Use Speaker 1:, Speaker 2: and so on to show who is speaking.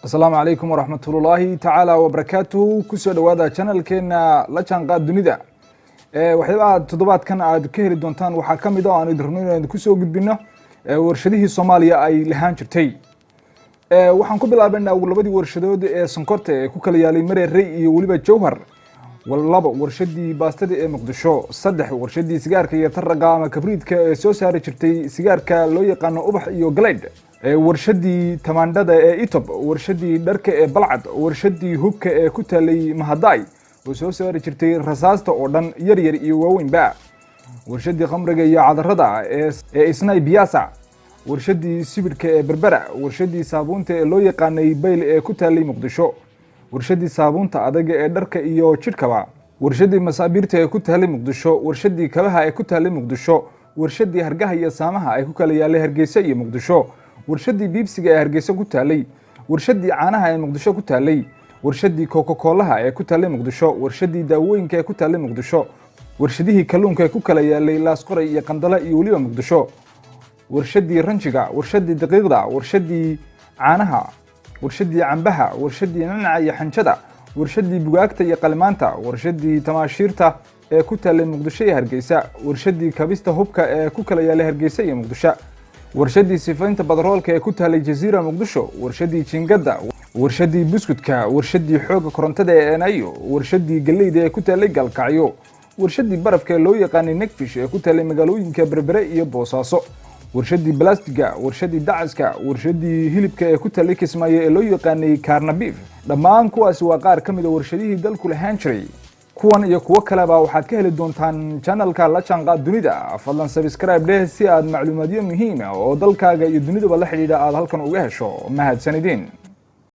Speaker 1: السلام عليكم ورحمة الله تعالى وبركاته كسر دوادا channel كنا لا تنقاد دنيدا waxyaabaa toddobaadkan aad ka heli doontaan waxaa ka mid ah aan idin rabno inaan ku soo gudbino warshadihii Soomaaliya ay lahaan jirtay waxaan ku bilaabaynaa labadii warshadood ee sonkorta ee ku kala yaalay Mareerey iyo waliba Jowhar walaba warshadii baastada ee Muqdisho saddex warshadii sigaarka iyo tarraga ama kabriidka ee soo saari jirtay sigaarka loo yaqaan ubax iyo galeed warshadii tamaandhada ee Itob warshadii dharka ee Balcad warshadii hubka ee ku talay Mahaday oo soo saari jirtay rasaasta oo dhan yar yar iyo waaweyn ba warshadii khamriga iyo cadarada ee Isnay Biyaasa warshadii sibirka ee Berbera warshadii saabuunta ee loo yaqaanay Bayl ee ku talay Muqdisho warshadii saabuunta adaga ee dharka iyo jidhkaba warshadii masaabiirta ee ku talay Muqdisho warshadii kabaha ee ku talay Muqdisho warshadii hargaha iyo saamaha ay ku kala yaalay Hargeysa iyo Muqdisho warshadii biibsiga ee Hargeysa ku talay warshadii caanaha ee Muqdisho ku talay warshadii Coca-Cola ee ku talay Muqdisho warshadii daawooyinka ee ku talay Muqdisho warshadii kalluunka ee ku kala yaalay Laas Qoray iyo Qandala iyo waliba Muqdisho warshadii ranjiga warshadii daqiiqda warshadii caanaha warshadii cambaha warshadii nanaca iyo xanjada warshadii bugaagta iyo qalmaanta warshadii tamaashiirta ee ku talay Muqdisho iyo Hargeysa warshadii kabista hubka ee ku kala yaalay Hargeysa iyo Muqdisho warshadii sifaynta badroolka ee ku talay Jazeera Muqdisho warshadii jingada warshadii buskudka warshadii xooga korontada ee Anayo warshadii galeyda ee ku talay Galkacyo warshadii barafka ee loo yaqaan Negfish ee ku talay magaalooyinka Berbera iyo Boosaaso warshadii plastiga warshadii dacaska warshadii hilibka ee ku talay Kismaayo ee loo yaqaan Carnabif dhammaan kuwaas waa qaar kamid ah warshadihii dalku lahaan jiray kuwan iyo kuwa kale ba waxaad ka heli doontaan channelka la jaanqaad dunida fadlan subscribe leh si aad macluumaadyo muhiim ah oo dalkaaga iyo dunidaba la xiriira aad halkan uga hesho mahadsanidin